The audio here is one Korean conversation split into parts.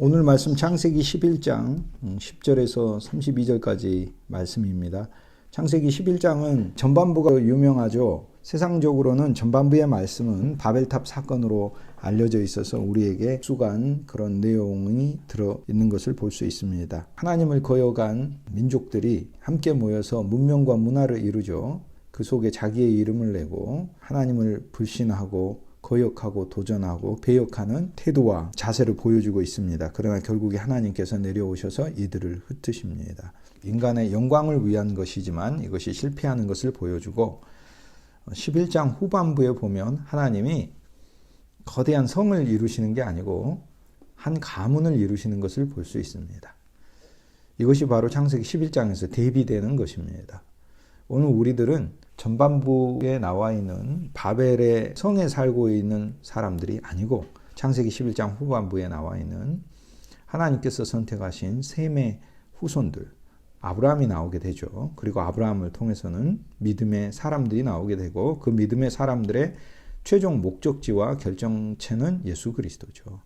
오늘 말씀 창세기 11장 10절에서 32절까지 말씀입니다. 창세기 11장은 전반부가 유명하죠. 세상적으로는 전반부의 말씀은 바벨탑 사건으로 알려져 있어서 우리에게 익숙한 그런 내용이 들어있는 것을 볼 수 있습니다. 하나님을 거역한 민족들이 함께 모여서 문명과 문화를 이루죠. 그 속에 자기의 이름을 내고 하나님을 불신하고 거역하고 도전하고 배역하는 태도와 자세를 보여주고 있습니다. 그러나 결국에 하나님께서 내려오셔서 이들을 흩으십니다. 인간의 영광을 위한 것이지만 이것이 실패하는 것을 보여주고 11장 후반부에 보면 하나님이 거대한 성을 이루시는 게 아니고 한 가문을 이루시는 것을 볼 수 있습니다. 이것이 바로 창세기 11장에서 대비되는 것입니다. 오늘 우리들은 전반부에 나와 있는 바벨의 성에 살고 있는 사람들이 아니고 창세기 11장 후반부에 나와 있는 하나님께서 선택하신 셈의 후손들, 아브라함이 나오게 되죠. 그리고 아브라함을 통해서는 믿음의 사람들이 나오게 되고 그 믿음의 사람들의 최종 목적지와 결정체는 예수 그리스도죠.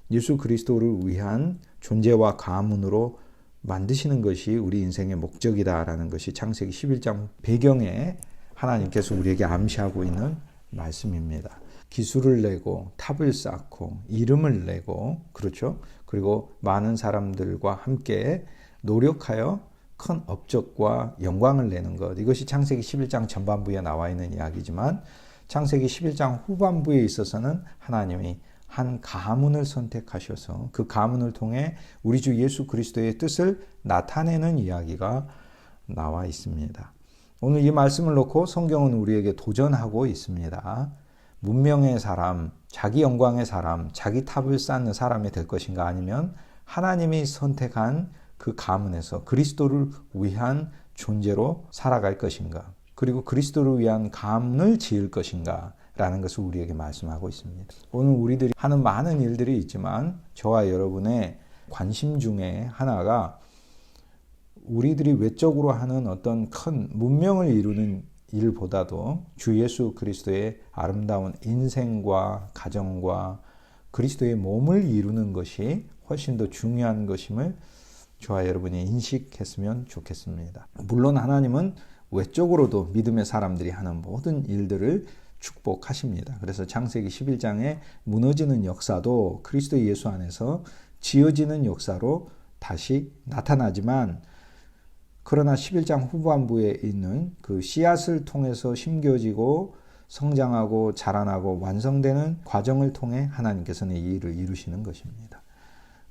예수 그리스도를 위한 존재와 가문으로 만드시는 것이 우리 인생의 목적이다라는 것이 창세기 11장 배경에 하나님께서 우리에게 암시하고 있는 말씀입니다. 기술을 내고 탑을 쌓고 이름을 내고 그렇죠. 그리고 많은 사람들과 함께 노력하여 큰 업적과 영광을 내는 것. 이것이 창세기 11장 전반부에 나와 있는 이야기지만 창세기 11장 후반부에 있어서는 하나님이 한 가문을 선택하셔서 그 가문을 통해 우리 주 예수 그리스도의 뜻을 나타내는 이야기가 나와 있습니다. 오늘 이 말씀을 놓고 성경은 우리에게 도전하고 있습니다. 문명의 사람, 자기 영광의 사람, 자기 탑을 쌓는 사람이 될 것인가 아니면 하나님이 선택한 그 가문에서 그리스도를 위한 존재로 살아갈 것인가 그리고 그리스도를 위한 가문을 지을 것인가 라는 것을 우리에게 말씀하고 있습니다. 오늘 우리들이 하는 많은 일들이 있지만 저와 여러분의 관심 중에 하나가 우리들이 외적으로 하는 어떤 큰 문명을 이루는 일보다도 주 예수 그리스도의 아름다운 인생과 가정과 그리스도의 몸을 이루는 것이 훨씬 더 중요한 것임을 저와 여러분이 인식했으면 좋겠습니다. 물론 하나님은 외적으로도 믿음의 사람들이 하는 모든 일들을 축복하십니다. 그래서 창세기 11장에 무너지는 역사도 그리스도 예수 안에서 지어지는 역사로 다시 나타나지만 그러나 11장 후반부에 있는 그 씨앗을 통해서 심겨지고 성장하고 자라나고 완성되는 과정을 통해 하나님께서는 이 일을 이루시는 것입니다.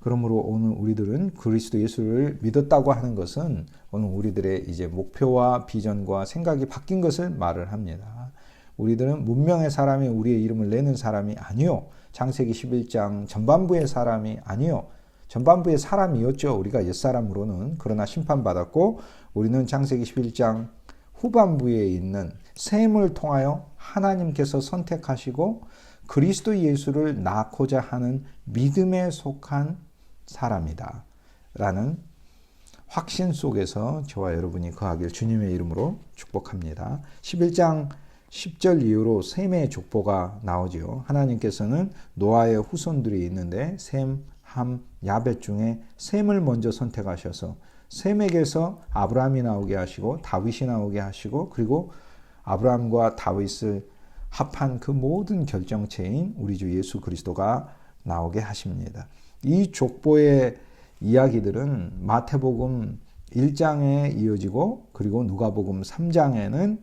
그러므로 오늘 우리들은 그리스도 예수를 믿었다고 하는 것은 오늘 우리들의 이제 목표와 비전과 생각이 바뀐 것을 말을 합니다. 우리들은 문명의 사람이 우리의 이름을 내는 사람이 아니요. 창세기 11장 전반부의 사람이 아니요. 전반부의 사람이었죠. 우리가 옛사람으로는. 그러나 심판받았고 우리는 창세기 11장 후반부에 있는 셈을 통하여 하나님께서 선택하시고 그리스도 예수를 낳고자 하는 믿음에 속한 사람이다 라는 확신 속에서 저와 여러분이 거하길 주님의 이름으로 축복합니다. 11장 10절 이후로 셈의 족보가 나오죠. 하나님께서는 노아의 후손들이 있는데 셈, 함, 야벳 중에 셈을 먼저 선택하셔서 셈에게서 아브라함이 나오게 하시고 다윗이 나오게 하시고 그리고 아브라함과 다윗을 합한 그 모든 결정체인 우리 주 예수 그리스도가 나오게 하십니다. 이 족보의 이야기들은 마태복음 1장에 이어지고 그리고 누가복음 3장에는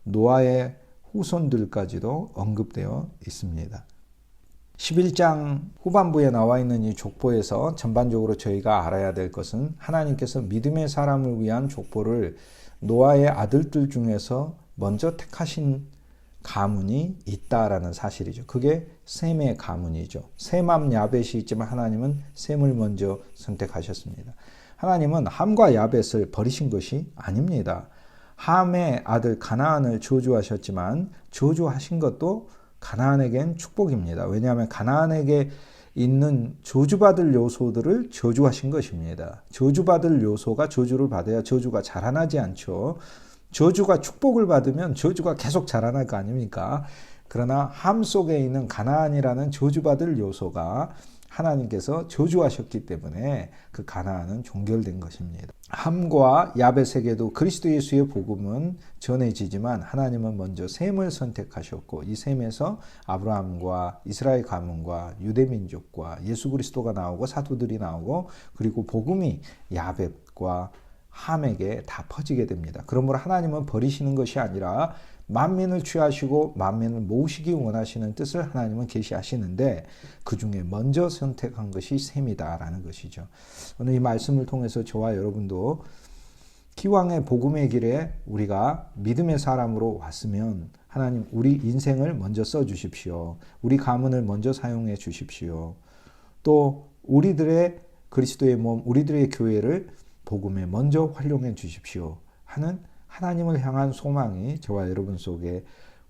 노아의 후손들까지도 언급되어 있습니다. 11장 후반부에 나와 있는 이 족보에서 전반적으로 저희가 알아야 될 것은 하나님께서 믿음의 사람을 위한 족보를 노아의 아들들 중에서 먼저 택하신 가문이 있다라는 사실이죠. 그게 셈의 가문이죠. 셈함 야벳이 있지만 하나님은 셈을 먼저 선택하셨습니다. 하나님은 함과 야벳을 버리신 것이 아닙니다. 함의 아들 가나안을 저주하셨지만 저주하신 것도 가나안에겐 축복입니다. 왜냐하면 가나안에게 있는 저주받을 요소들을 저주하신 것입니다. 저주받을 요소가 저주를 받아야 저주가 자라나지 않죠. 저주가 축복을 받으면 저주가 계속 자라날 거 아닙니까? 그러나 함 속에 있는 가나안이라는 저주받을 요소가 하나님께서 저주하셨기 때문에 그 가나안은 종결된 것입니다. 함과 야벳에게도 그리스도 예수의 복음은 전해지지만 하나님은 먼저 셈을 선택하셨고 이 셈에서 아브라함과 이스라엘 가문과 유대 민족과 예수 그리스도가 나오고 사도들이 나오고 그리고 복음이 야벳과 함에게 다 퍼지게 됩니다. 그러므로 하나님은 버리시는 것이 아니라 만민을 취하시고 만민을 모으시기 원하시는 뜻을 하나님은 계시하시는데 그 중에 먼저 선택한 것이 셈이다라는 것이죠. 오늘 이 말씀을 통해서 저와 여러분도 기왕의 복음의 길에 우리가 믿음의 사람으로 왔으면 하나님 우리 인생을 먼저 써주십시오. 우리 가문을 먼저 사용해 주십시오. 또 우리들의 그리스도의 몸, 우리들의 교회를 복음에 먼저 활용해 주십시오 하는 하나님을 향한 소망이 저와 여러분 속에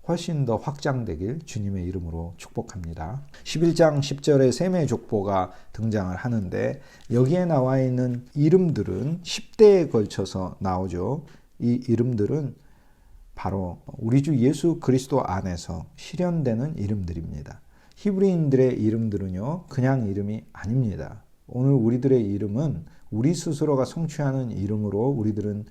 훨씬 더 확장되길 주님의 이름으로 축복합니다. 11장 10절에 셈의 족보가 등장을 하는데 여기에 나와 있는 이름들은 10대에 걸쳐서 나오죠. 이 이름들은 바로 우리 주 예수 그리스도 안에서 실현되는 이름들입니다. 히브리인들의 이름들은요, 그냥 이름이 아닙니다. 오늘 우리들의 이름은 우리 스스로가 성취하는 이름으로 우리들은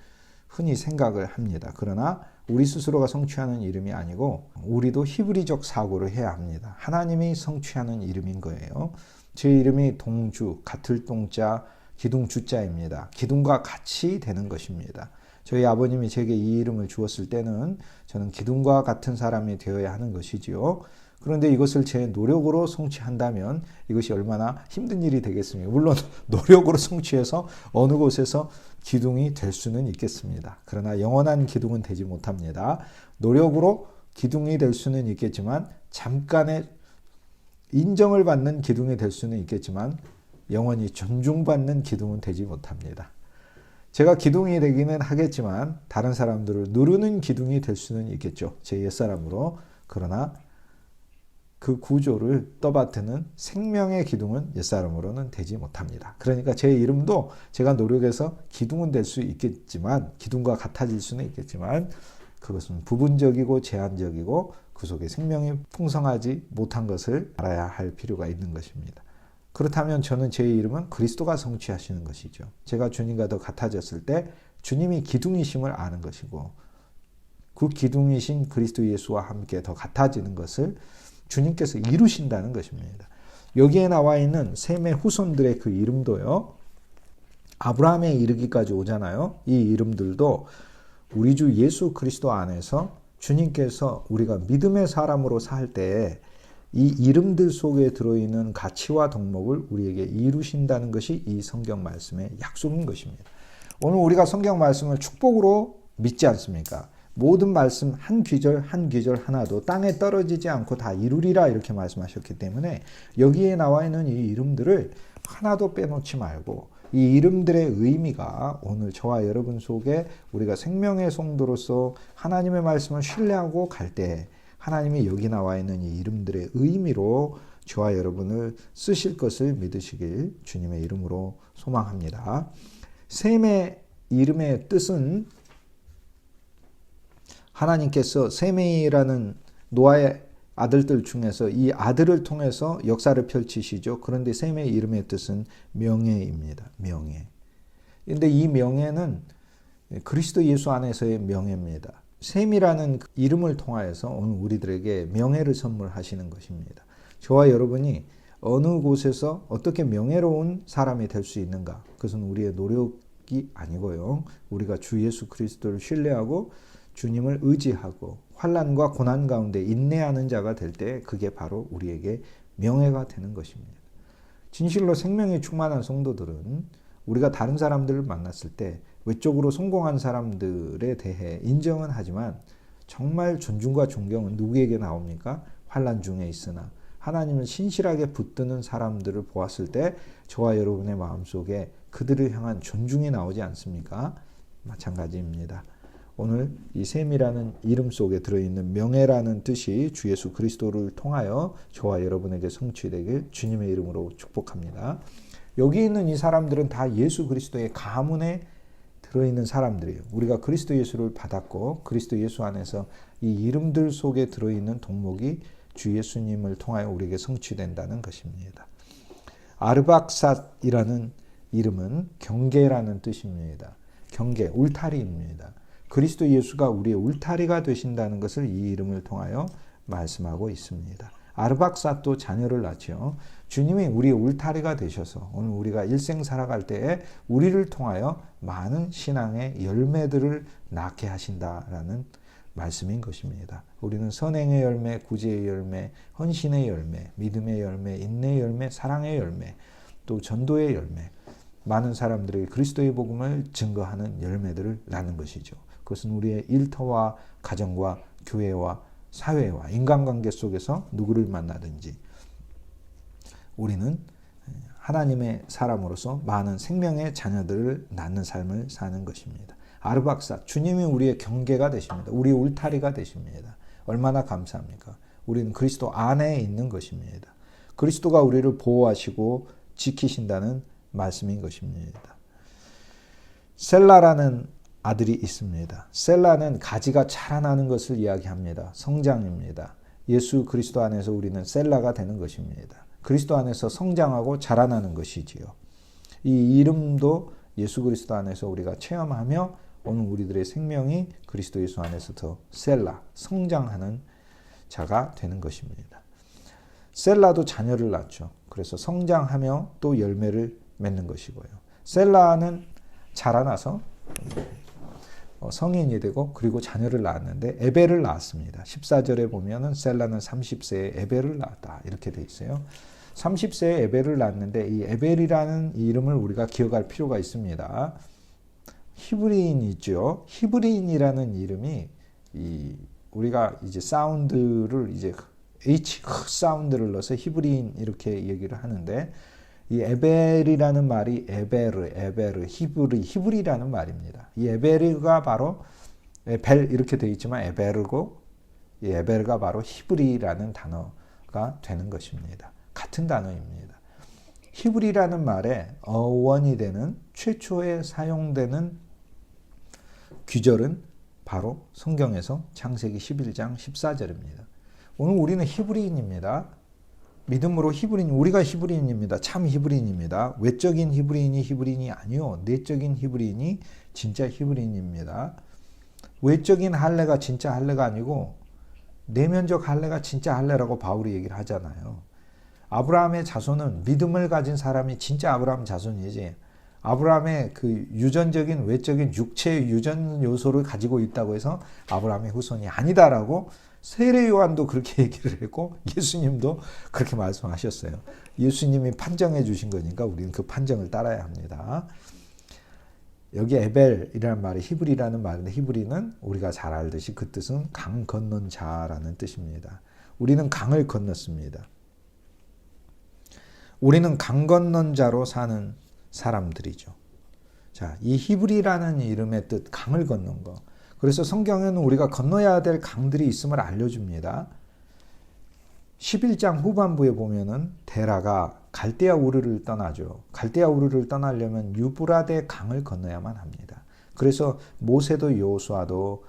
흔히 생각을 합니다. 그러나 우리 스스로가 성취하는 이름이 아니고 우리도 히브리적 사고를 해야 합니다. 하나님이 성취하는 이름인 거예요. 제 이름이 동주, 같을 동자, 기둥주자입니다. 기둥과 같이 되는 것입니다. 저희 아버님이 제게 이 이름을 주었을 때는 저는 기둥과 같은 사람이 되어야 하는 것이지요. 그런데 이것을 제 노력으로 성취한다면 이것이 얼마나 힘든 일이 되겠습니까? 물론 노력으로 성취해서 어느 곳에서 기둥이 될 수는 있겠습니다. 그러나 영원한 기둥은 되지 못합니다. 노력으로 기둥이 될 수는 있겠지만 잠깐의 인정을 받는 기둥이 될 수는 있겠지만 영원히 존중받는 기둥은 되지 못합니다. 제가 기둥이 되기는 하겠지만 다른 사람들을 누르는 기둥이 될 수는 있겠죠. 제 옛사람으로. 그러나 그 구조를 떠받드는 생명의 기둥은 옛사람으로는 되지 못합니다. 그러니까 제 이름도 제가 노력해서 기둥은 될 수 있겠지만 기둥과 같아질 수는 있겠지만 그것은 부분적이고 제한적이고 그 속에 생명이 풍성하지 못한 것을 알아야 할 필요가 있는 것입니다. 그렇다면 저는 제 이름은 그리스도가 성취하시는 것이죠. 제가 주님과 더 같아졌을 때 주님이 기둥이심을 아는 것이고 그 기둥이신 그리스도 예수와 함께 더 같아지는 것을 주님께서 이루신다는 것입니다. 여기에 나와 있는 셈의 후손들의 그 이름도요. 아브라함에 이르기까지 오잖아요. 이 이름들도 우리 주 예수 그리스도 안에서 주님께서 우리가 믿음의 사람으로 살 때 이 이름들 속에 들어있는 가치와 덕목을 우리에게 이루신다는 것이 이 성경 말씀의 약속인 것입니다. 오늘 우리가 성경 말씀을 축복으로 믿지 않습니까? 모든 말씀 한 귀절 한 귀절 하나도 땅에 떨어지지 않고 다 이루리라 이렇게 말씀하셨기 때문에 여기에 나와 있는 이 이름들을 하나도 빼놓지 말고 이 이름들의 의미가 오늘 저와 여러분 속에 우리가 생명의 성도로서 하나님의 말씀을 신뢰하고 갈 때 하나님이 여기 나와 있는 이 이름들의 의미로 저와 여러분을 쓰실 것을 믿으시길 주님의 이름으로 소망합니다. 셈의 이름의 뜻은 하나님께서 셈이라는 노아의 아들들 중에서 이 아들을 통해서 역사를 펼치시죠. 그런데 셈의 이름의 뜻은 명예입니다. 명예. 그런데 이 명예는 그리스도 예수 안에서의 명예입니다. 셈이라는 이름을 통하여서 오늘 우리들에게 명예를 선물하시는 것입니다. 저와 여러분이 어느 곳에서 어떻게 명예로운 사람이 될 수 있는가? 그것은 우리의 노력이 아니고요. 우리가 주 예수 그리스도를 신뢰하고 주님을 의지하고 환난과 고난 가운데 인내하는 자가 될 때 그게 바로 우리에게 명예가 되는 것입니다. 진실로 생명이 충만한 성도들은 우리가 다른 사람들을 만났을 때 외적으로 성공한 사람들에 대해 인정은 하지만 정말 존중과 존경은 누구에게 나옵니까? 환난 중에 있으나 하나님을 신실하게 붙드는 사람들을 보았을 때 저와 여러분의 마음속에 그들을 향한 존중이 나오지 않습니까? 마찬가지입니다. 오늘 이 셈이라는 이름 속에 들어있는 명예라는 뜻이 주 예수 그리스도를 통하여 저와 여러분에게 성취되길 주님의 이름으로 축복합니다. 여기 있는 이 사람들은 다 예수 그리스도의 가문에 들어있는 사람들이에요. 우리가 그리스도 예수를 받았고 그리스도 예수 안에서 이 이름들 속에 들어있는 덕목이 주 예수님을 통하여 우리에게 성취된다는 것입니다. 아르박삿이라는 이름은 경계라는 뜻입니다. 경계, 울타리입니다. 그리스도 예수가 우리의 울타리가 되신다는 것을 이 이름을 통하여 말씀하고 있습니다. 아르박삿도 자녀를 낳죠. 주님이 우리의 울타리가 되셔서 오늘 우리가 일생 살아갈 때에 우리를 통하여 많은 신앙의 열매들을 낳게 하신다라는 말씀인 것입니다. 우리는 선행의 열매, 구제의 열매, 헌신의 열매, 믿음의 열매, 인내의 열매, 사랑의 열매, 또 전도의 열매, 많은 사람들에게 그리스도의 복음을 증거하는 열매들을 낳는 것이죠. 그것은 우리의 일터와 가정과 교회와 사회와 인간관계 속에서 누구를 만나든지 우리는 하나님의 사람으로서 많은 생명의 자녀들을 낳는 삶을 사는 것입니다. 아르박삿, 주님이 우리의 경계가 되십니다. 우리의 울타리가 되십니다. 얼마나 감사합니까? 우리는 그리스도 안에 있는 것입니다. 그리스도가 우리를 보호하시고 지키신다는 말씀인 것입니다. 셀라라는 아들이 있습니다. 셀라는 가지가 자라나는 것을 이야기합니다. 성장입니다. 예수 그리스도 안에서 우리는 셀라가 되는 것입니다. 그리스도 안에서 성장하고 자라나는 것이지요. 이 이름도 예수 그리스도 안에서 우리가 체험하며 오늘 우리들의 생명이 그리스도 예수 안에서 더 셀라, 성장하는 자가 되는 것입니다. 셀라도 자녀를 낳죠. 그래서 성장하며 또 열매를 맺는 것이고요. 셀라는 자라나서 성인이 되고 그리고 자녀를 낳았는데 에벨을 낳았습니다. 14절에 보면은 셀라는 30세에 에벨을 낳았다 이렇게 돼 있어요. 30세에 에벨을 낳았는데 이 에벨이라는 이름을 우리가 기억할 필요가 있습니다. 히브리인이죠. 히브리인이라는 이름이 우리가 이제 사운드를 이제 H 사운드를 넣어서 히브리인 이렇게 얘기를 하는데 이 에벨이라는 말이 에베르, 히브리라는 말입니다. 이 에베르가 바로 벨 이렇게 되어 있지만 에베르고 이 에벨가 바로 히브리라는 단어가 되는 것입니다. 같은 단어입니다. 히브리라는 말에 어원이 되는 최초에 사용되는 귀절은 바로 성경에서 창세기 11장 14절입니다. 오늘 우리는 히브리인입니다. 믿음으로 히브리인, 우리가 히브리인입니다. 참 히브리인입니다. 외적인 히브리인이 아니요. 내적인 히브리인이 진짜 히브리인입니다. 외적인 할례가 진짜 할례가 아니고 내면적 할례가 진짜 할례라고 바울이 얘기를 하잖아요. 아브라함의 자손은 믿음을 가진 사람이 진짜 아브라함 자손이지. 아브라함의 그 유전적인 외적인 육체의 유전 요소를 가지고 있다고 해서 아브라함의 후손이 아니다라고 세례 요한도 그렇게 얘기를 했고 예수님도 그렇게 말씀하셨어요. 예수님이 판정해 주신 거니까 우리는 그 판정을 따라야 합니다. 여기 에벨이라는 말이 히브리라는 말인데 히브리는 우리가 잘 알듯이 그 뜻은 강 건넌 자라는 뜻입니다. 우리는 강을 건넜습니다. 우리는 강 건넌 자로 사는 사람들이죠. 자, 이 히브리라는 이름의 뜻, 강을 건넌 거. 그래서 성경에는 우리가 건너야 될 강들이 있음을 알려줍니다. 11장 후반부에 보면은 데라가 갈대아 우르를 떠나죠. 갈대아 우르를 떠나려면 유브라데 강을 건너야만 합니다. 그래서 모세도 여호수아도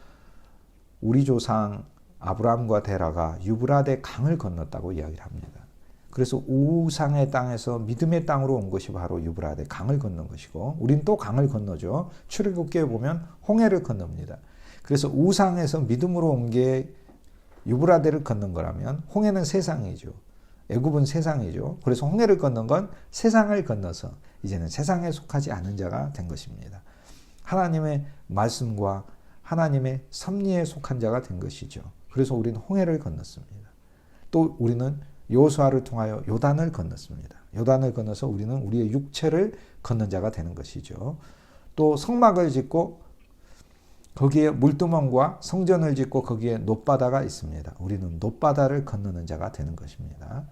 우리 조상 아브라함과 데라가 유브라데 강을 건넜다고 이야기를 합니다. 그래서 우상의 땅에서 믿음의 땅으로 온 것이 바로 유브라데 강을 건넌 것이고 우린 또 강을 건너죠. 출애굽기에 보면 홍해를 건넙니다. 그래서 우상에서 믿음으로 온 게 유브라데를 건넌 거라면 홍해는 세상이죠. 애굽은 세상이죠. 그래서 홍해를 건넌 건 세상을 건너서 이제는 세상에 속하지 않은 자가 된 것입니다. 하나님의 말씀과 하나님의 섭리에 속한 자가 된 것이죠. 그래서 우리는 홍해를 건넜습니다. 또 우리는 여호수아를 통하여 요단을 건넜습니다. 요단을 건너서 우리는 우리의 육체를 건넌 자가 되는 것이죠. 또 성막을 짓고 거기에 물두멍과 성전을 짓고 거기에 놋바다가 있습니다. 우리는 놋바다를 건너는 자가 되는 것입니다.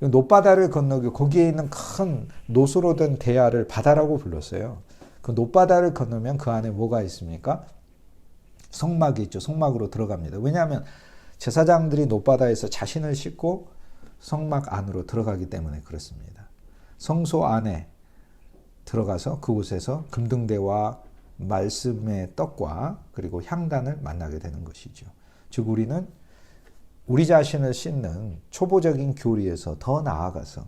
놋바다를 건너고 거기에 있는 큰 놋으로 된 대야를 바다라고 불렀어요. 그 놋바다를 건너면 그 안에 뭐가 있습니까? 성막이 있죠. 성막으로 들어갑니다. 왜냐하면 제사장들이 놋바다에서 자신을 씻고 성막 안으로 들어가기 때문에 그렇습니다. 성소 안에 들어가서 그곳에서 금등대와 말씀의 떡과 그리고 향단을 만나게 되는 것이죠. 즉 우리는 우리 자신을 씻는 초보적인 교리에서 더 나아가서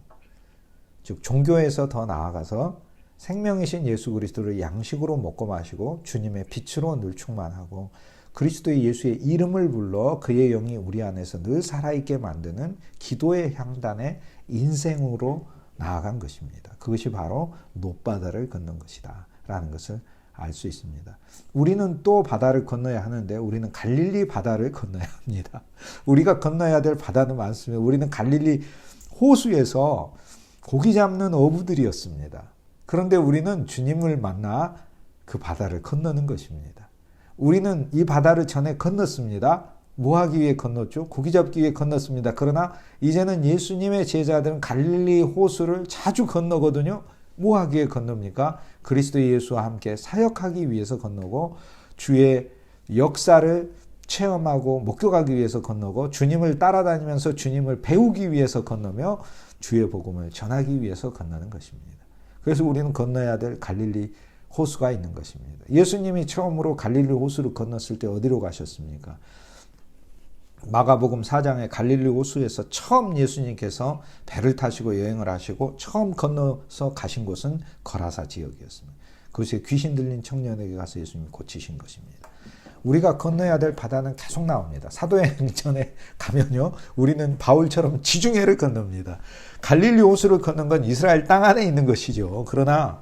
즉 종교에서 더 나아가서 생명이신 예수 그리스도를 양식으로 먹고 마시고 주님의 빛으로 늘 충만하고 그리스도의 예수의 이름을 불러 그의 영이 우리 안에서 늘 살아있게 만드는 기도의 향단의 인생으로 나아간 것입니다. 그것이 바로 놋바다를 건넌 것이다 라는 것을 알 수 있습니다. 우리는 또 바다를 건너야 하는데 우리는 갈릴리 바다를 건너야 합니다. 우리가 건너야 될 바다는 많습니다. 우리는 갈릴리 호수에서 고기 잡는 어부들이었습니다. 그런데 우리는 주님을 만나 그 바다를 건너는 것입니다. 우리는 이 바다를 전에 건넜습니다. 뭐 하기 위해 건넜죠? 고기 잡기 위해 건넜습니다. 그러나 이제는 예수님의 제자들은 갈릴리 호수를 자주 건너거든요. 뭐 하기 위해 건넙니까? 그리스도 예수와 함께 사역하기 위해서 건너고 주의 역사를 체험하고 목격하기 위해서 건너고 주님을 따라다니면서 주님을 배우기 위해서 건너며 주의 복음을 전하기 위해서 건너는 것입니다. 그래서 우리는 건너야 될 갈릴리 호수가 있는 것입니다. 예수님이 처음으로 갈릴리 호수를 건넜을 때 어디로 가셨습니까? 마가복음 4장에 갈릴리 호수에서 처음 예수님께서 배를 타시고 여행을 하시고 처음 건너서 가신 곳은 거라사 지역이었습니다. 그곳에 귀신 들린 청년에게 가서 예수님이 고치신 것입니다. 우리가 건너야 될 바다는 계속 나옵니다. 사도행전에 가면요, 우리는 바울처럼 지중해를 건넙니다. 갈릴리 호수를 건넌 건 이스라엘 땅 안에 있는 것이죠. 그러나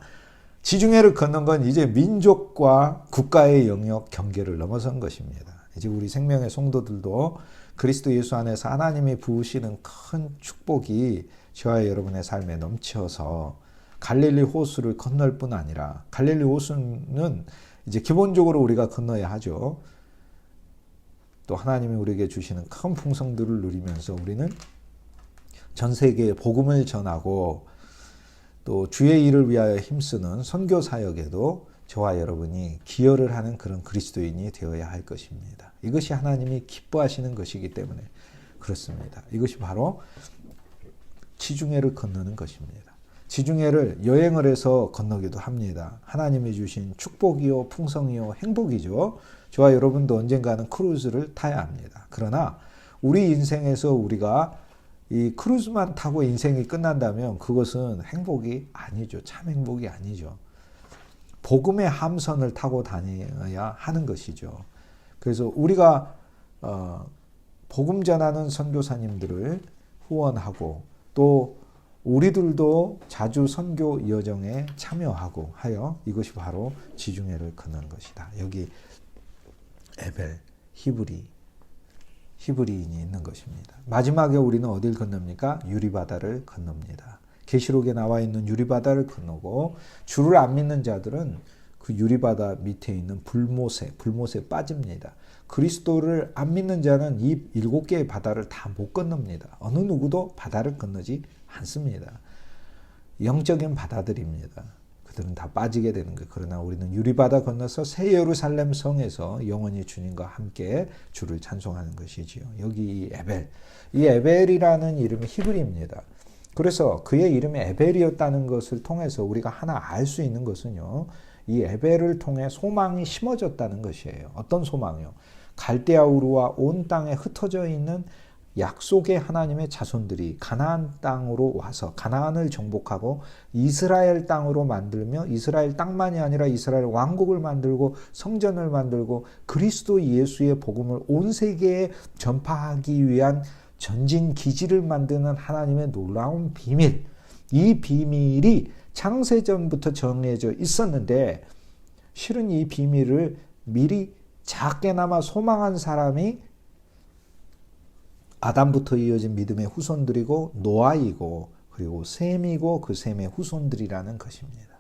지중해를 건넌 건 이제 민족과 국가의 영역 경계를 넘어선 것입니다. 이제 우리 생명의 성도들도 그리스도 예수 안에서 하나님이 부으시는 큰 축복이 저와 여러분의 삶에 넘쳐서 갈릴리 호수를 건널 뿐 아니라 갈릴리 호수는 이제 기본적으로 우리가 건너야 하죠. 또 하나님이 우리에게 주시는 큰 풍성들을 누리면서 우리는 전 세계에 복음을 전하고 또 주의 일을 위하여 힘쓰는 선교 사역에도 저와 여러분이 기여를 하는 그런 그리스도인이 되어야 할 것입니다. 이것이 하나님이 기뻐하시는 것이기 때문에 그렇습니다. 이것이 바로 지중해를 건너는 것입니다. 지중해를 여행을 해서 건너기도 합니다. 하나님이 주신 축복이요, 풍성이요, 행복이죠. 저와 여러분도 언젠가는 크루즈를 타야 합니다. 그러나 우리 인생에서 우리가 이 크루즈만 타고 인생이 끝난다면 그것은 행복이 아니죠. 참 행복이 아니죠. 복음의 함선을 타고 다녀야 하는 것이죠. 그래서 우리가 복음 전하는 선교사님들을 후원하고 또 우리들도 자주 선교 여정에 참여하고 하여 이것이 바로 지중해를 건너는 것이다. 여기 에벨, 히브리인이 있는 것입니다. 마지막에 우리는 어딜 건넙니까? 유리바다를 건넙니다. 계시록에 나와 있는 유리바다를 건너고 주를 안 믿는 자들은 그 유리바다 밑에 있는 불못에 빠집니다. 그리스도를 안 믿는 자는 이 7개의 바다를 다 못 건넙니다. 어느 누구도 바다를 건너지 않습니다. 영적인 바다들입니다. 그들은 다 빠지게 되는 거예요. 그러나 우리는 유리바다 건너서 새 예루살렘 성에서 영원히 주님과 함께 주를 찬송하는 것이지요. 여기 이 에벨, 이 에벨이라는 이름이 히브리입니다. 그래서 그의 이름이 에벨이었다는 것을 통해서 우리가 하나 알 수 있는 것은요, 이 에벨을 통해 소망이 심어졌다는 것이에요. 어떤 소망이요? 갈대아 우르와 온 땅에 흩어져 있는 약속의 하나님의 자손들이 가나안 땅으로 와서 가나안을 정복하고 이스라엘 땅으로 만들며 이스라엘 땅만이 아니라 이스라엘 왕국을 만들고 성전을 만들고 그리스도 예수의 복음을 온 세계에 전파하기 위한 전진 기지를 만드는 하나님의 놀라운 비밀, 이 비밀이 창세전부터 정해져 있었는데 실은 이 비밀을 미리 작게나마 소망한 사람이 아담부터 이어진 믿음의 후손들이고 노아이고 그리고 셈이고 그 셈의 후손들이라는 것입니다.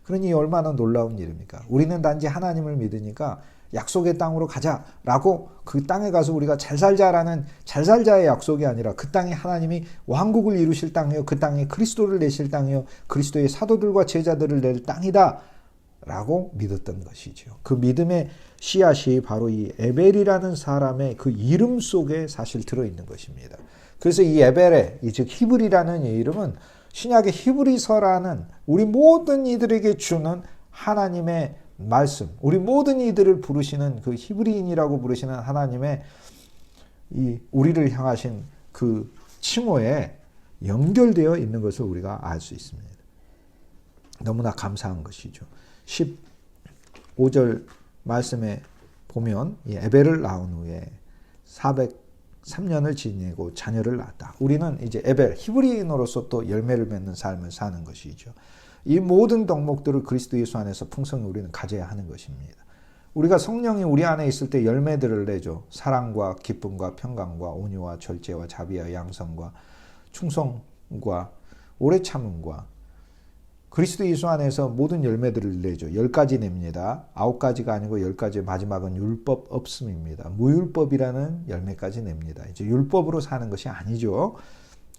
그러니 얼마나 놀라운 일입니까? 우리는 단지 하나님을 믿으니까 약속의 땅으로 가자라고 그 땅에 가서 우리가 잘 살자라는 잘 살자의 약속이 아니라 그 땅에 하나님이 왕국을 이루실 땅이요, 그 땅에 그리스도를 내실 땅이요, 그리스도의 사도들과 제자들을 낼 땅이다 라고 믿었던 것이죠. 그 믿음의 씨앗이 바로 이 에벨이라는 사람의 그 이름 속에 사실 들어있는 것입니다. 그래서 이 에벨의 즉 히브리라는 이 이름은 신약의 히브리서라는 우리 모든 이들에게 주는 하나님의 말씀, 우리 모든 이들을 부르시는 그 히브리인이라고 부르시는 하나님의 이 우리를 향하신 그 칭호에 연결되어 있는 것을 우리가 알 수 있습니다. 너무나 감사한 것이죠. 15절 말씀에 보면 에벨을 낳은 후에 403년을 지내고 자녀를 낳았다. 우리는 이제 에벨, 히브리인으로서 또 열매를 맺는 삶을 사는 것이죠. 이 모든 덕목들을 그리스도 예수 안에서 풍성히 우리는 가져야 하는 것입니다. 우리가 성령이 우리 안에 있을 때 열매들을 내죠. 사랑과 기쁨과 평강과 온유와 절제와 자비와 양성과 충성과 오래 참음과 그리스도 예수 안에서 모든 열매들을 내죠. 10가지 냅니다. 9가지가 아니고 10가지, 마지막은 율법 없음입니다. 무율법이라는 열매까지 냅니다. 이제 율법으로 사는 것이 아니죠.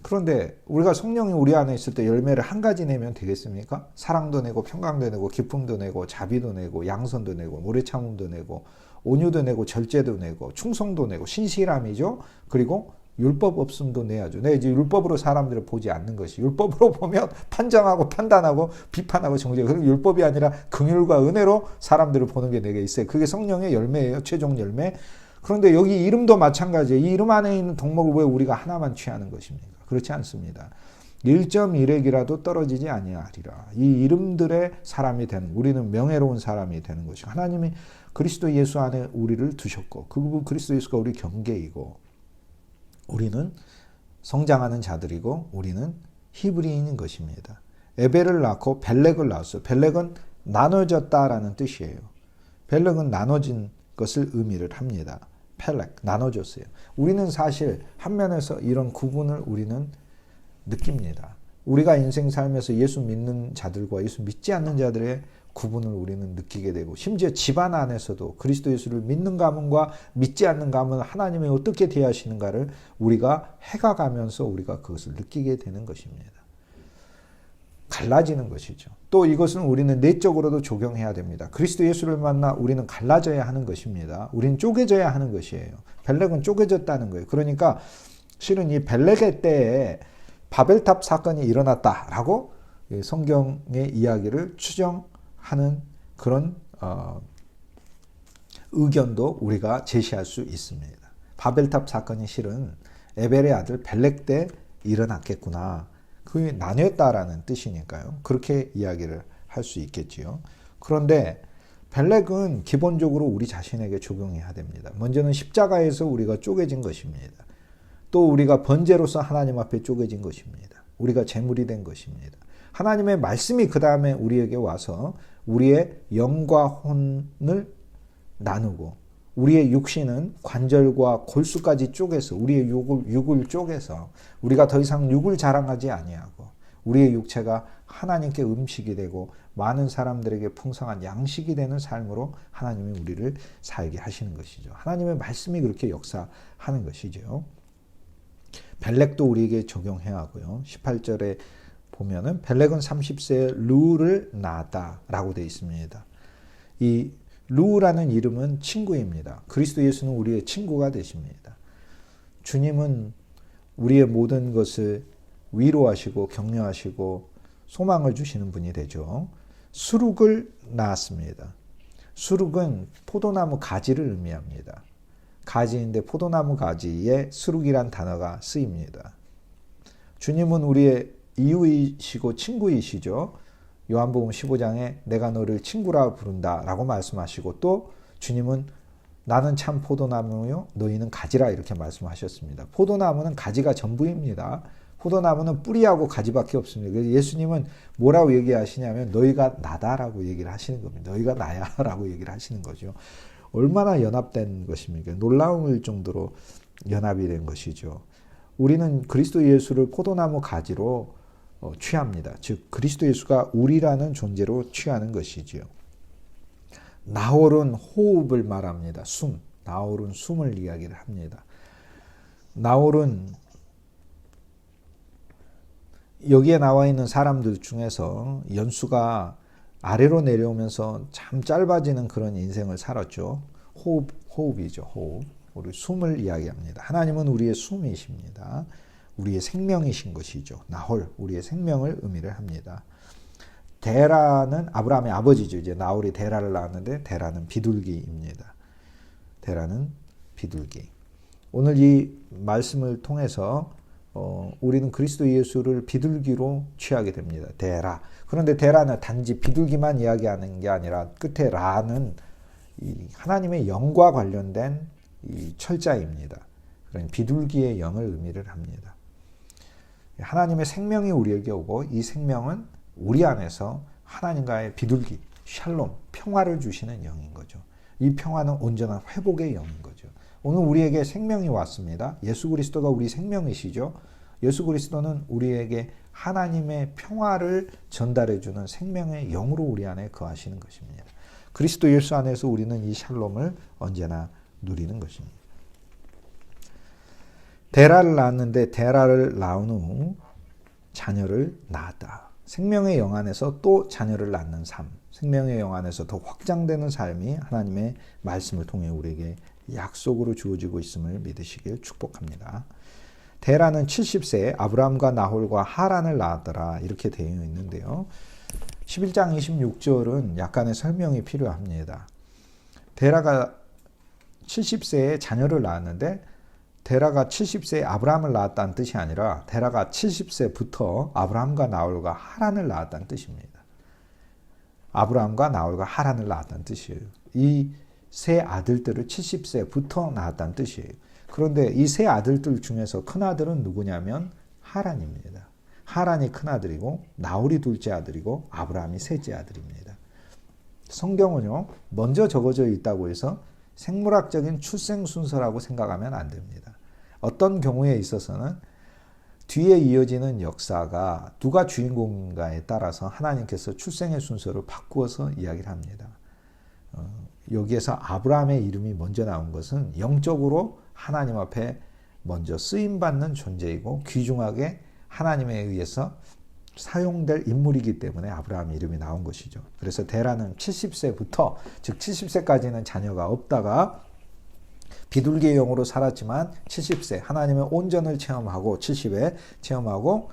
그런데 우리가 성령이 우리 안에 있을 때 열매를 한 가지 내면 되겠습니까? 사랑도 내고 평강도 내고 기쁨도 내고 자비도 내고 양선도 내고 오래 참음도 내고 온유도 내고 절제도 내고 충성도 내고 신실함이죠. 그리고 율법 없음도 내야죠. 내 이제 율법으로 사람들을 보지 않는 것이, 율법으로 보면 판정하고 판단하고 비판하고 정죄. 그리고 율법이 아니라 긍휼과 은혜로 사람들을 보는 게 내게 있어요. 그게 성령의 열매예요. 최종 열매. 그런데 여기 이름도 마찬가지예요. 이 이름 안에 있는 덕목을 왜 우리가 하나만 취하는 것입니까? 그렇지 않습니다. 1.1핵이라도 떨어지지 아니하리라. 이 이름들의 사람이 되는, 우리는 명예로운 사람이 되는 것이고, 하나님이 그리스도 예수 안에 우리를 두셨고, 그 부분 그리스도 예수가 우리 경계이고, 우리는 성장하는 자들이고, 우리는 히브리인인 것입니다. 에벨을 낳고 벨렉을 낳았어요. 벨렉은 나눠졌다라는 뜻이에요. 벨렉은 나눠진 것을 의미를 합니다. 펠렉, 나눠졌어요. 우리는 사실 한 면에서 이런 구분을 우리는 느낍니다. 우리가 인생 살면서 예수 믿는 자들과 예수 믿지 않는 자들의 구분을 우리는 느끼게 되고, 심지어 집안 안에서도 그리스도 예수를 믿는 가문과 믿지 않는 가문을 하나님이 어떻게 대하시는가를 우리가 해가가면서 우리가 그것을 느끼게 되는 것입니다. 갈라지는 것이죠. 또 이것은 우리는 내적으로도 적용해야 됩니다. 그리스도 예수를 만나 우리는 갈라져야 하는 것입니다. 우리는 쪼개져야 하는 것이에요. 벨렉은 쪼개졌다는 거예요. 그러니까 실은 이 벨렉의 때에 바벨탑 사건이 일어났다라고 성경의 이야기를 추정하는 그런 의견도 우리가 제시할 수 있습니다. 바벨탑 사건이 실은 에벨의 아들 벨렉 때 일어났겠구나. 그게 나뉘었다라는 뜻이니까요. 그렇게 이야기를 할 수 있겠지요. 그런데 벨렉은 기본적으로 우리 자신에게 적용해야 됩니다. 먼저는 십자가에서 우리가 쪼개진 것입니다. 또 우리가 번제로서 하나님 앞에 쪼개진 것입니다. 우리가 제물이 된 것입니다. 하나님의 말씀이 그 다음에 우리에게 와서 우리의 영과 혼을 나누고, 우리의 육신은 관절과 골수까지 쪼개서, 우리의 육을 쪼개서 우리가 더 이상 육을 자랑하지 아니하고, 우리의 육체가 하나님께 음식이 되고 많은 사람들에게 풍성한 양식이 되는 삶으로 하나님이 우리를 살게 하시는 것이죠. 하나님의 말씀이 그렇게 역사하는 것이죠. 벨렉도 우리에게 적용해야 하고요. 18절에 보면은 벨렉은 30세에 르우를 낳았다라고 되어 있습니다. 이 르우라는 이름은 친구입니다. 그리스도 예수는 우리의 친구가 되십니다. 주님은 우리의 모든 것을 위로하시고 격려하시고 소망을 주시는 분이 되죠. 수룩을 낳았습니다. 수룩은 포도나무 가지를 의미합니다. 가지인데 포도나무 가지에 수룩이란 단어가 쓰입니다. 주님은 우리의 이웃이시고 친구이시죠. 요한복음 15장에 내가 너를 친구라 부른다 라고 말씀하시고, 또 주님은 나는 참 포도나무요 너희는 가지라 이렇게 말씀하셨습니다. 포도나무는 가지가 전부입니다. 포도나무는 뿌리하고 가지밖에 없습니다. 그래서 예수님은 뭐라고 얘기하시냐면 너희가 나다라고 얘기를 하시는 겁니다. 너희가 나야 라고 얘기를 하시는 거죠. 얼마나 연합된 것입니까? 놀라울 정도로 연합이 된 것이죠. 우리는 그리스도 예수를 포도나무 가지로 취합니다. 즉 그리스도 예수가 우리라는 존재로 취하는 것이지요. 나홀은 호흡을 말합니다. 숨. 나홀은 숨을 이야기를 합니다. 나홀은 여기에 나와 있는 사람들 중에서 연수가 아래로 내려오면서 참 짧아지는 그런 인생을 살았죠. 호흡이죠. 호흡. 우리 숨을 이야기합니다. 하나님은 우리의 숨이십니다. 우리의 생명이신 것이죠. 나홀, 우리의 생명을 의미를 합니다. 데라는 아브라함의 아버지죠. 이제 나홀이 데라를 낳았는데 데라는 비둘기입니다. 데라는 비둘기. 오늘 이 말씀을 통해서 우리는 그리스도 예수를 비둘기로 취하게 됩니다. 데라. 그런데 데라는 단지 비둘기만 이야기하는 게 아니라 끝에 라는 이 하나님의 영과 관련된 이 철자입니다. 그러니까 비둘기의 영을 의미를 합니다. 하나님의 생명이 우리에게 오고 이 생명은 우리 안에서 하나님과의 비둘기, 샬롬, 평화를 주시는 영인 거죠. 이 평화는 온전한 회복의 영인 거죠. 오늘 우리에게 생명이 왔습니다. 예수 그리스도가 우리 생명이시죠. 예수 그리스도는 우리에게 하나님의 평화를 전달해주는 생명의 영으로 우리 안에 거하시는 것입니다. 그리스도 예수 안에서 우리는 이 샬롬을 언제나 누리는 것입니다. 데라를 낳았는데 데라를 낳은 후 자녀를 낳았다. 생명의 영 안에서 또 자녀를 낳는 삶, 생명의 영 안에서 더 확장되는 삶이 하나님의 말씀을 통해 우리에게 약속으로 주어지고 있음을 믿으시길 축복합니다. 데라는 70세에 아브라함과 나홀과 하란을 낳았더라 이렇게 되어 있는데요. 11장 26절은 약간의 설명이 필요합니다. 데라가 70세에 자녀를 낳았는데 데라가 70세에 아브라함을 낳았다는 뜻이 아니라 데라가 70세부터 아브라함과 나홀과 하란을 낳았다는 뜻입니다. 아브라함과 나홀과 하란을 낳았다는 뜻이에요. 이 세 아들들을 70세부터 낳았다는 뜻이에요. 그런데 이 세 아들들 중에서 큰아들은 누구냐면 하란입니다. 하란이 큰아들이고 나홀이 둘째 아들이고 아브라함이 셋째 아들입니다. 성경은요, 먼저 적어져 있다고 해서 생물학적인 출생 순서라고 생각하면 안 됩니다. 어떤 경우에 있어서는 뒤에 이어지는 역사가 누가 주인공인가에 따라서 하나님께서 출생의 순서를 바꾸어서 이야기를 합니다. 여기에서 아브라함의 이름이 먼저 나온 것은 영적으로 하나님 앞에 먼저 쓰임받는 존재이고 귀중하게 하나님에 의해서 사용될 인물이기 때문에 아브라함 이름이 나온 것이죠. 그래서 데라는 70세부터 즉 70세까지는 자녀가 없다가 비둘기의 영으로 살았지만 70세 하나님의 온전을 체험하고 70에 체험하고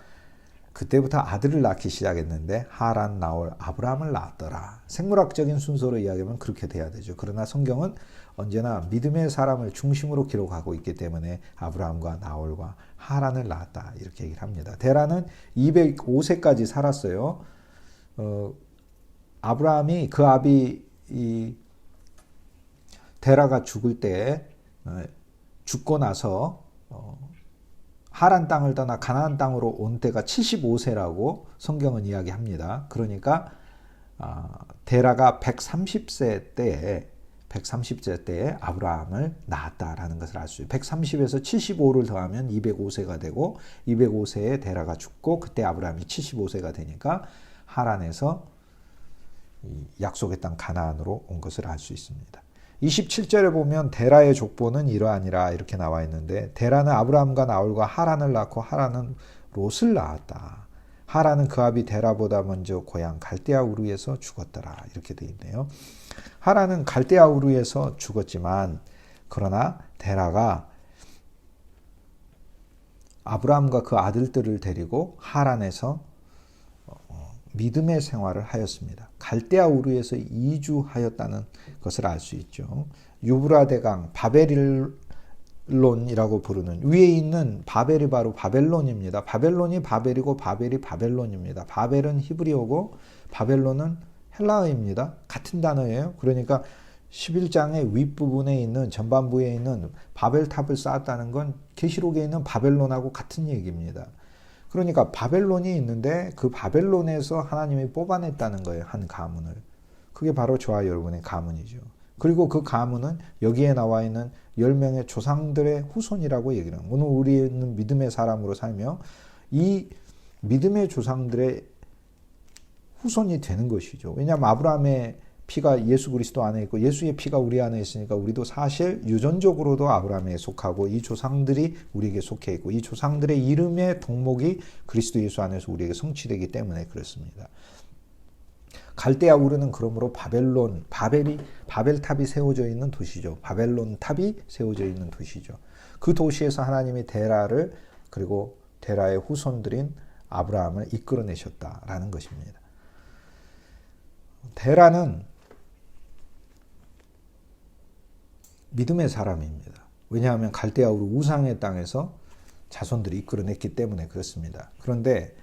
그때부터 아들을 낳기 시작했는데 하란, 나홀, 아브라함을 낳았더라. 생물학적인 순서로 이야기하면 그렇게 돼야 되죠. 그러나 성경은 언제나 믿음의 사람을 중심으로 기록하고 있기 때문에 아브라함과 나홀과 하란을 낳았다 이렇게 얘기를 합니다. 데라는 205세까지 살았어요. 아브라함이 그 아비 데라가 죽을 때 죽고 나서 하란 땅을 떠나 가나안 땅으로 온 때가 75세라고 성경은 이야기합니다. 그러니까 데라가 130세 때에 아브라함을 낳았다라는 것을 알 수 있어요. 130에서 75를 더하면 205세가 되고 205세에 데라가 죽고 그때 아브라함이 75세가 되니까 하란에서 약속의 땅 가나안으로 온 것을 알 수 있습니다. 27절에 보면 데라의 족보는 이러하니라 이렇게 나와 있는데 데라는 아브라함과 나홀과 하란을 낳고 하란은 롯을 낳았다. 하란은 그 아비 데라보다 먼저 고향 갈대아 우르에서 죽었더라 이렇게 되어 있네요. 하란은 갈대아 우르에서 죽었지만 그러나 데라가 아브라함과 그 아들들을 데리고 하란에서 믿음의 생활을 하였습니다. 갈대아 우르에서 이주하였다는 것을 알 수 있죠. 유브라데강 바벨론이라고 부르는 위에 있는 바벨이 바로 바벨론입니다. 바벨론이 바벨이고 바벨이 바벨론입니다. 바벨은 히브리어고 바벨론은 헬라어입니다. 같은 단어예요. 그러니까 11장의 윗부분에 있는 전반부에 있는 바벨탑을 쌓았다는 건 계시록에 있는 바벨론하고 같은 얘기입니다. 그러니까 바벨론이 있는데 그 바벨론에서 하나님이 뽑아냈다는 거예요. 한 가문을. 그게 바로 저와 여러분의 가문이죠. 그리고 그 가문은 여기에 나와 있는 10명의 조상들의 후손이라고 얘기를 합니다. 오늘 우리는 믿음의 사람으로 살며 이 믿음의 조상들의 후손이 되는 것이죠. 왜냐하면 아브라함의 피가 예수 그리스도 안에 있고 예수의 피가 우리 안에 있으니까 우리도 사실 유전적으로도 아브라함에 속하고 이 조상들이 우리에게 속해 있고 이 조상들의 이름의 덕목이 그리스도 예수 안에서 우리에게 성취되기 때문에 그렇습니다. 갈대아 우르는 그러므로 바벨탑이 세워져 있는 도시죠. 바벨론 탑이 세워져 있는 도시죠. 그 도시에서 하나님이 데라를 그리고 데라의 후손들인 아브라함을 이끌어내셨다라는 것입니다. 데라는 믿음의 사람입니다. 왜냐하면 갈대아 우르 우상의 땅에서 자손들이 이끌어냈기 때문에 그렇습니다. 그런데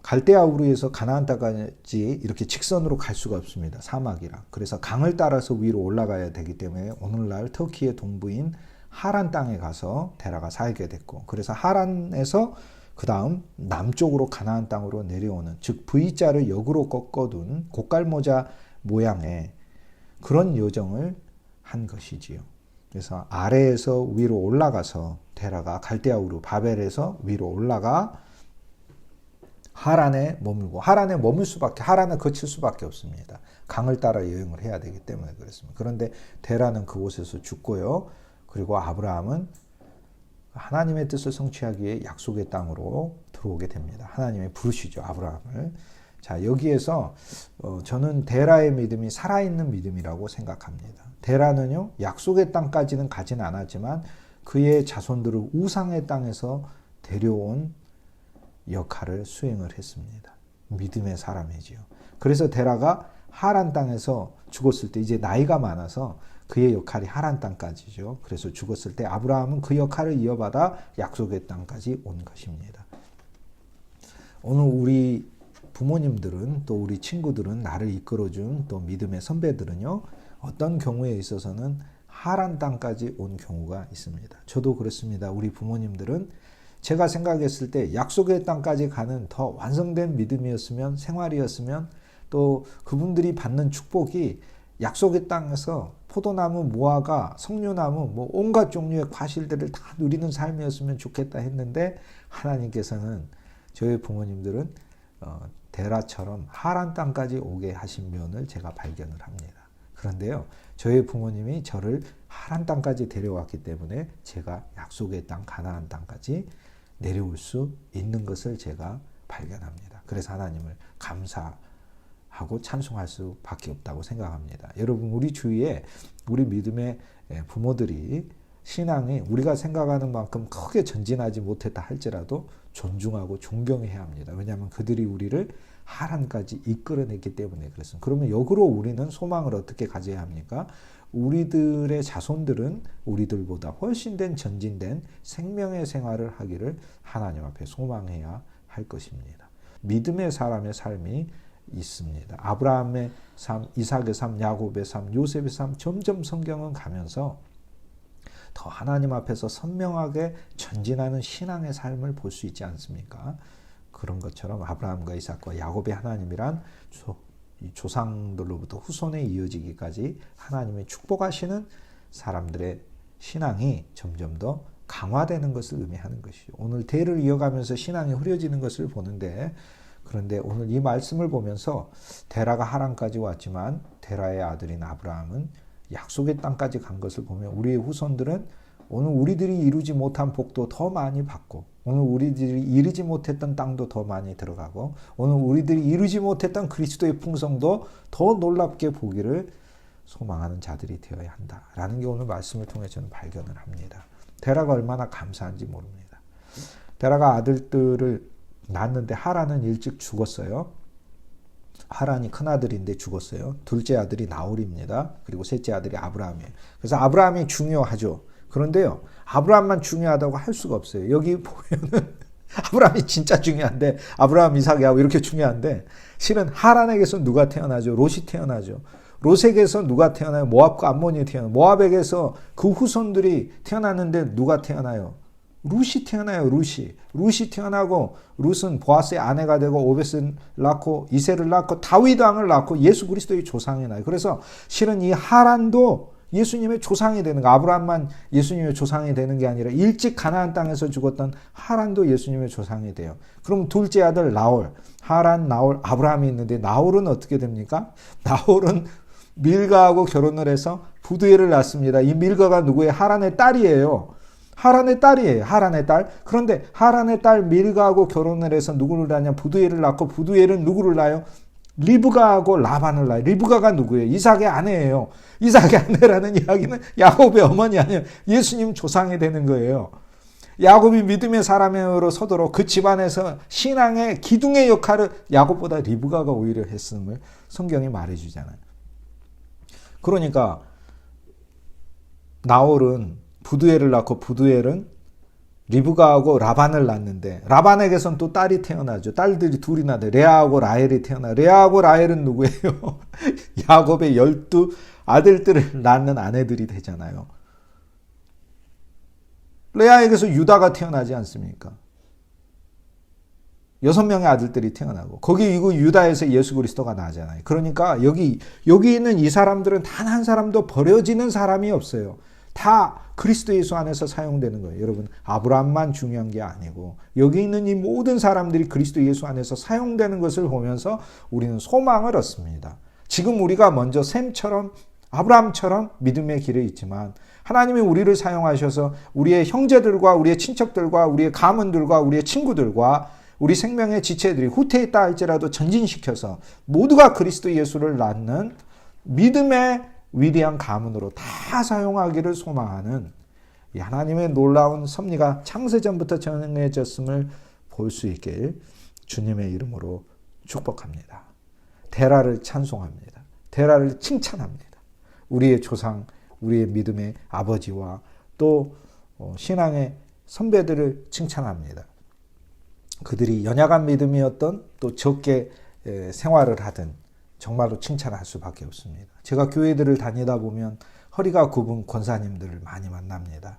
갈대아 우르에서 가나안 땅까지 이렇게 직선으로 갈 수가 없습니다. 사막이라. 그래서 강을 따라서 위로 올라가야 되기 때문에 오늘날 터키의 동부인 하란 땅에 가서 데라가 살게 됐고, 그래서 하란에서 그 다음 남쪽으로 가나안 땅으로 내려오는, 즉 V자를 역으로 꺾어둔 고깔모자 모양의 그런 여정을 한 것이지요. 그래서 아래에서 위로 올라가서 데라가 갈대아 우르 바벨에서 위로 올라가 하란에 머물고, 하란에 머물 수밖에, 하란에 거칠 수밖에 없습니다. 강을 따라 여행을 해야 되기 때문에 그렇습니다. 그런데 데라는 그곳에서 죽고요. 그리고 아브라함은 하나님의 뜻을 성취하기 위해 약속의 땅으로 들어오게 됩니다. 하나님이 부르시죠, 아브라함을. 자, 여기에서 저는 데라의 믿음이 살아있는 믿음이라고 생각합니다. 데라는요, 약속의 땅까지는 가진 않았지만 그의 자손들을 우상의 땅에서 데려온 역할을 수행을 했습니다. 믿음의 사람이지요. 그래서 데라가 하란 땅에서 죽었을 때 이제 나이가 많아서 그의 역할이 하란 땅까지죠. 그래서 죽었을 때 아브라함은 그 역할을 이어받아 약속의 땅까지 온 것입니다. 오늘 우리 부모님들은, 또 우리 친구들은, 나를 이끌어준 또 믿음의 선배들은요, 어떤 경우에 있어서는 하란 땅까지 온 경우가 있습니다. 저도 그렇습니다. 우리 부모님들은 제가 생각했을 때 약속의 땅까지 가는 더 완성된 믿음이었으면, 생활이었으면, 또 그분들이 받는 축복이 약속의 땅에서 포도나무, 무화과, 석류나무, 뭐 온갖 종류의 과실들을 다 누리는 삶이었으면 좋겠다 했는데, 하나님께서는, 저희 부모님들은 데라처럼 하란 땅까지 오게 하신 면을 제가 발견을 합니다. 그런데요, 저희 부모님이 저를 하란 땅까지 데려왔기 때문에 제가 약속의 땅, 가나안 땅까지 내려올 수 있는 것을 제가 발견합니다. 그래서 하나님을 감사하고 찬송할 수밖에 없다고 생각합니다. 여러분, 우리 주위에 우리 믿음의 부모들이 신앙이 우리가 생각하는 만큼 크게 전진하지 못했다 할지라도 존중하고 존경해야 합니다. 왜냐하면 그들이 우리를 하란까지 이끌어냈기 때문에 그렇습니다. 그러면 역으로 우리는 소망을 어떻게 가져야 합니까? 우리들의 자손들은 우리들보다 훨씬 전진된 생명의 생활을 하기를 하나님 앞에 소망해야 할 것입니다. 믿음의 사람의 삶이 있습니다. 아브라함의 삶, 이삭의 삶, 야곱의 삶, 요셉의 삶, 점점 성경은 가면서 더 하나님 앞에서 선명하게 전진하는 신앙의 삶을 볼 수 있지 않습니까? 그런 것처럼 아브라함과 이삭과 야곱의 하나님이란 조상들로부터 후손에 이어지기까지 하나님의 축복하시는 사람들의 신앙이 점점 더 강화되는 것을 의미하는 것이죠. 오늘 대를 이어가면서 신앙이 흐려지는 것을 보는데, 그런데 오늘 이 말씀을 보면서 데라가 하란까지 왔지만 데라의 아들인 아브라함은 약속의 땅까지 간 것을 보면 우리의 후손들은 오늘 우리들이 이루지 못한 복도 더 많이 받고, 오늘 우리들이 이루지 못했던 땅도 더 많이 들어가고, 오늘 우리들이 이루지 못했던 그리스도의 풍성도 더 놀랍게 보기를 소망하는 자들이 되어야 한다라는 게 오늘 말씀을 통해 저는 발견을 합니다. 데라가 얼마나 감사한지 모릅니다. 데라가 아들들을 낳았는데 하란은 일찍 죽었어요. 하란이 큰아들인데 죽었어요. 둘째 아들이 나홀입니다. 그리고 셋째 아들이 아브라함이에요. 그래서 아브라함이 중요하죠. 그런데요, 아브라함만 중요하다고 할 수가 없어요. 여기 보면은 아브라함이 진짜 중요한데, 아브라함, 이삭, 야곱 이렇게 중요한데, 실은 하란에게서 누가 태어나죠? 롯이 태어나죠. 롯에게서 누가 태어나요? 모압과 암몬이 태어나요. 모압에게서 그 후손들이 태어났는데 누가 태어나요? 룻이 태어나요. 룻이 태어나고, 룻은 보아스의 아내가 되고 오벳을 낳고 이세를 낳고 다윗 왕을 낳고 예수 그리스도의 조상이 나요. 그래서 실은 이 하란도 예수님의 조상이 되는 거, 아브라함만 예수님의 조상이 되는 게 아니라 일찍 가나안 땅에서 죽었던 하란도 예수님의 조상이 돼요. 그럼 둘째 아들 나홀, 하란, 나홀, 아브라함이 있는데 나홀은 어떻게 됩니까? 나홀은 밀가하고 결혼을 해서 부두엘을 낳습니다. 이 밀가가 누구예요? 하란의 딸이에요. 하란의 딸이에요. 하란의 딸. 그런데 하란의 딸 밀가하고 결혼을 해서 누구를 낳냐? 부두엘을 낳고, 부두엘은 누구를 낳아요? 리브가하고 라반을 낳아요. 리브가가 누구예요? 이삭의 아내예요. 이삭의 아내라는 이야기는 야곱의 어머니 아니에요. 예수님 조상이 되는 거예요. 야곱이 믿음의 사람으로 서도록 그 집안에서 신앙의 기둥의 역할을 야곱보다 리브가가 오히려 했음을 성경이 말해주잖아요. 그러니까 나홀은 부두엘을 낳고 부두엘은 리브가하고 라반을 낳는데 라반에게선 또 딸이 태어나죠. 딸들이 둘이나 돼. 레아하고 라헬이 태어나. 레아하고 라헬은 누구예요? 야곱의 12 아들들을 낳는 아내들이 되잖아요. 레아에게서 유다가 태어나지 않습니까? 6명의 아들들이 태어나고 거기 이거 유다에서 예수 그리스도가 나잖아요. 그러니까 여기 있는 이 사람들은 단 한 사람도 버려지는 사람이 없어요. 다 그리스도 예수 안에서 사용되는 거예요. 여러분, 아브라함만 중요한 게 아니고 여기 있는 이 모든 사람들이 그리스도 예수 안에서 사용되는 것을 보면서 우리는 소망을 얻습니다. 지금 우리가 먼저 셈처럼 아브라함처럼 믿음의 길에 있지만 하나님이 우리를 사용하셔서 우리의 형제들과 우리의 친척들과 우리의 가문들과 우리의 친구들과 우리 생명의 지체들이 후퇴에 있다 할지라도 전진시켜서 모두가 그리스도 예수를 낳는 믿음의 위대한 가문으로 다 사용하기를 소망하는 이 하나님의 놀라운 섭리가 창세전부터 정해졌음을 볼 수 있길 주님의 이름으로 축복합니다. 데라를 찬송합니다. 데라를 칭찬합니다. 우리의 조상, 우리의 믿음의 아버지와 또 신앙의 선배들을 칭찬합니다. 그들이 연약한 믿음이었던 또 적게 생활을 하든 정말로 칭찬할 수밖에 없습니다. 제가 교회들을 다니다 보면 허리가 굽은 권사님들을 많이 만납니다.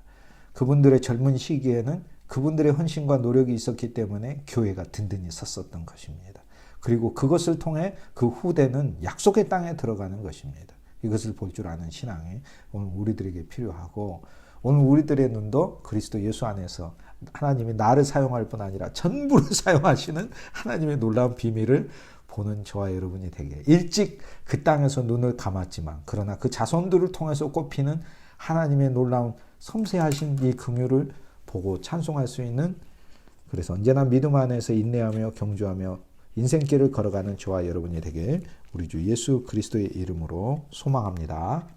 그분들의 젊은 시기에는 그분들의 헌신과 노력이 있었기 때문에 교회가 든든히 섰었던 것입니다. 그리고 그것을 통해 그 후대는 약속의 땅에 들어가는 것입니다. 이것을 볼 줄 아는 신앙이 오늘 우리들에게 필요하고 오늘 우리들의 눈도 그리스도 예수 안에서 하나님이 나를 사용할 뿐 아니라 전부를 사용하시는 하나님의 놀라운 비밀을 보는 저와 여러분이 되게 일찍 그 땅에서 눈을 감았지만 그러나 그 자손들을 통해서 꼽히는 하나님의 놀라운 섬세하신 이 긍휼을 보고 찬송할 수 있는 그래서 언제나 믿음 안에서 인내하며 경주하며 인생길을 걸어가는 저와 여러분이 되길 우리 주 예수 그리스도의 이름으로 소망합니다.